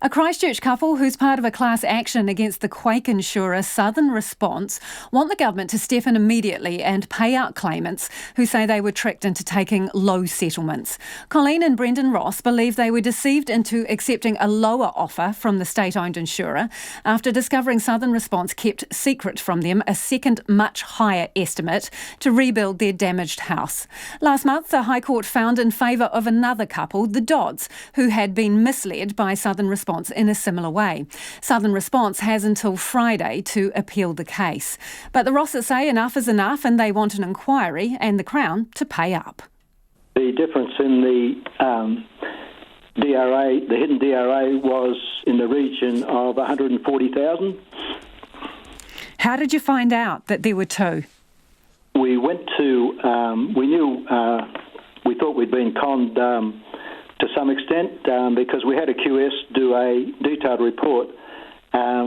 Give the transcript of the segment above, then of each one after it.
A Christchurch couple who's part of a class action against the quake insurer Southern Response want the government to step in immediately and pay out claimants who say they were tricked into taking low settlements. Colleen and Brendan Ross believe they were deceived into accepting a lower offer from the state-owned insurer after discovering Southern Response kept secret from them a second, much higher estimate to rebuild their damaged house. Last month, the High Court found in favour of another couple, the Dodds, who had been misled by Southern Response in a similar way. Southern Response has until Friday to appeal the case. But the Rosses say enough is enough and they want an inquiry and the Crown to pay up. The difference in the DRA, the hidden DRA, was in the region of $140,000. How did you find out that there were two? We went to, we thought we'd been conned to some extent because we had a QS do a detailed report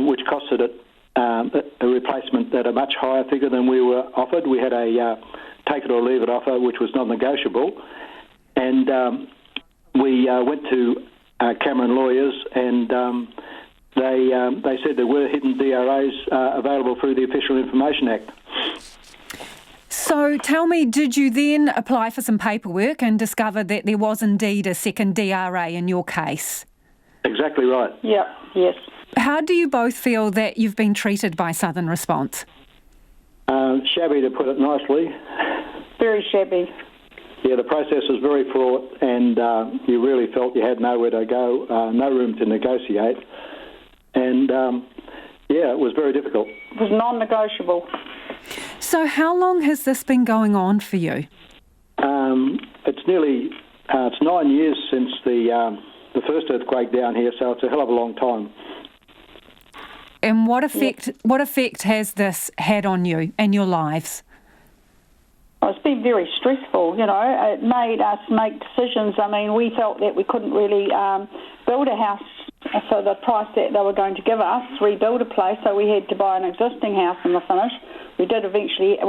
which costed it a replacement at a much higher figure than we were offered. We had a take it or leave it offer which was non-negotiable, and we went to Cameron lawyers and they said there were hidden DRAs available through the Official Information Act. So tell me, did you then apply for some paperwork and discover that there was indeed a second DRA in your case? Exactly right. Yeah, yes. How do you both feel that you've been treated by Southern Response? Shabby, to put it nicely. Very shabby. Yeah, the process was very fraught and you really felt you had nowhere to go, no room to negotiate. And, it was very difficult. It was non-negotiable. So how long has this been going on for you? It's 9 years since the first earthquake down here, so it's a hell of a long time. And what effect has this had on you and your lives? Oh, it's been very stressful, It made us make decisions. I mean, we felt that we couldn't really build a house for the price that they were going to give us, rebuild a place, so we had to buy an existing house in the finish. We did eventually, at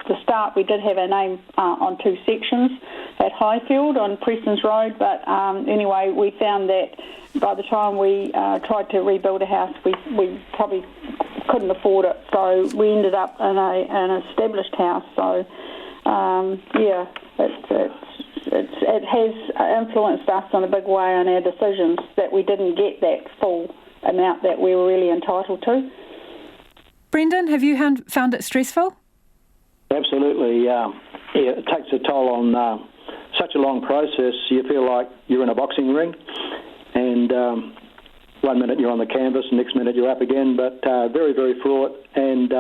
the start, we did have our name on two sections at Highfield on Preston's Road, but anyway, we found that by the time we tried to rebuild a house, we probably couldn't afford it, so we ended up in an established house. So, it has influenced us in a big way on our decisions that we didn't get that full amount that we were really entitled to. Brendan, have you found it stressful? Absolutely. It takes a toll on such a long process. You feel like you're in a boxing ring, and 1 minute you're on the canvas, next minute you're up again, but very, very fraught, and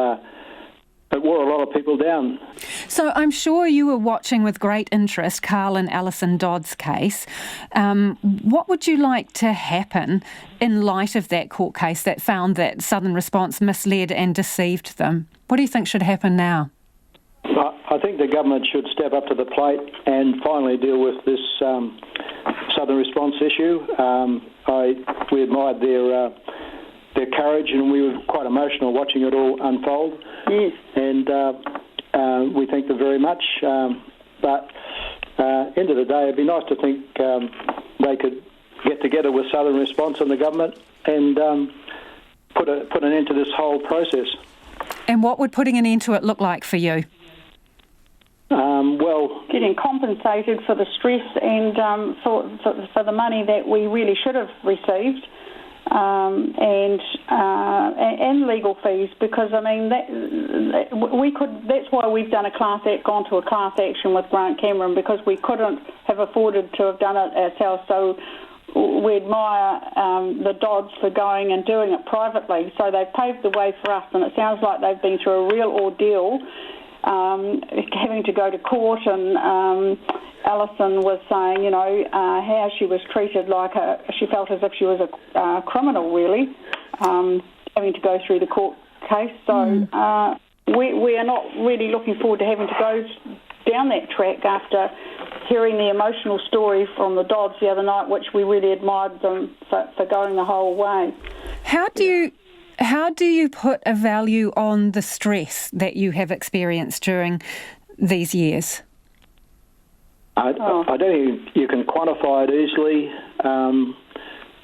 it wore a lot of people down. So I'm sure you were watching with great interest Carl and Alison Dodds' case. What would you like to happen in light of that court case that found that Southern Response misled and deceived them? What do you think should happen now? I think the government should step up to the plate and finally deal with this Southern Response issue. We admired their courage, and we were quite emotional watching it all unfold. Yes. And we thank them very much. But end of the day, it'd be nice to think they could get together with Southern Response and the government and put an end to this whole process. And what would putting an end to it look like for you? Getting compensated for the stress and for the money that we really should have received. And legal fees, because I mean we could. That's why we've gone to a class action with Grant Cameron, because we couldn't have afforded to have done it ourselves. So we admire the Dodds for going and doing it privately. So they've paved the way for us, and it sounds like they've been through a real ordeal, having to go to court and. Alison was saying, how she was treated she felt as if she was a criminal, really, having to go through the court case. So we are not really looking forward to having to go down that track after hearing the emotional story from the Dodds the other night, which we really admired them for going the whole way. How do you put a value on the stress that you have experienced during these years? I don't think you can quantify it easily.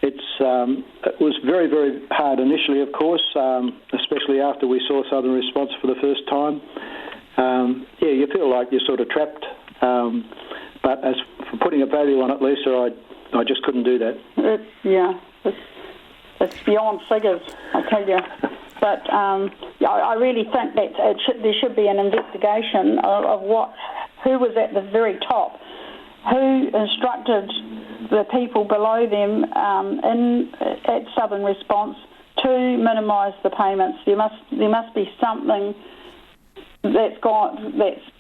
It's very, very hard initially, of course, especially after we saw Southern Response for the first time. You feel like you're sort of trapped. But as for putting a value on it, Lisa, I just couldn't do that. It's beyond figures, I tell you. But I really think that there should be an investigation of who was at the very top, who instructed the people below them at Southern Response to minimise the payments. There must be something that's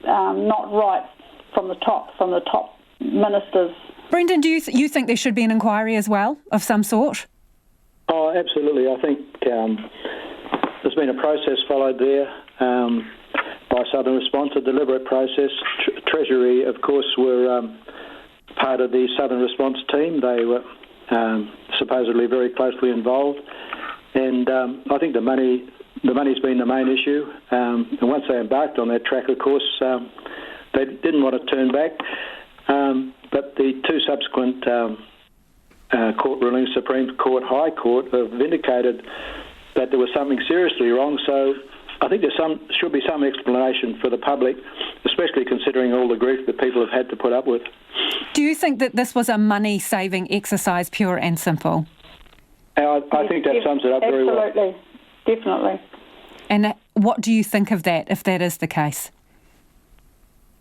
not right from the top ministers. Brendan, do you think there should be an inquiry as well of some sort? Oh, absolutely. I think there's been a process followed there by Southern Response, a deliberate process. Treasury, of course, were part of the Southern Response team. They were supposedly very closely involved. And I think the money's been the main issue. And once they embarked on that track, of course, they didn't want to turn back. But the two subsequent court rulings, Supreme Court, High Court, have indicated that there was something seriously wrong. So I think there should be some explanation for the public, especially considering all the grief that people have had to put up with. Do you think that this was a money-saving exercise, pure and simple? I think that sums it up very well. Absolutely, definitely. And what do you think of that, if that is the case?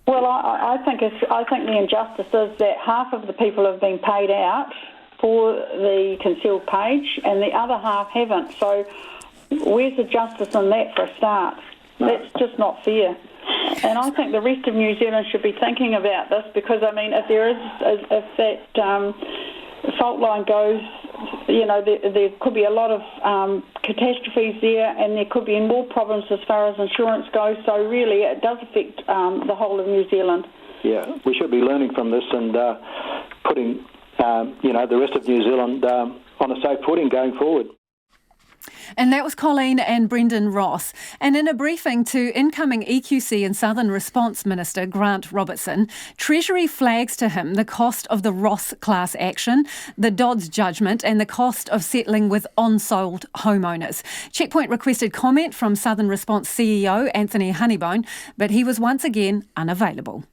Well, I think the injustice is that half of the people have been paid out for the concealed page and the other half haven't. So where's the justice in that for a start? No. That's just not fair. And I think the rest of New Zealand should be thinking about this because, I mean, if that fault line goes, there could be a lot of catastrophes there and there could be more problems as far as insurance goes. So really it does affect the whole of New Zealand. Yeah, we should be learning from this and putting the rest of New Zealand on a safe footing going forward. And that was Colleen and Brendan Ross. And in a briefing to incoming EQC and Southern Response Minister Grant Robertson, Treasury flags to him the cost of the Ross class action, the Dodds judgment and the cost of settling with unsold homeowners. Checkpoint requested comment from Southern Response CEO Anthony Honeybone, but he was once again unavailable.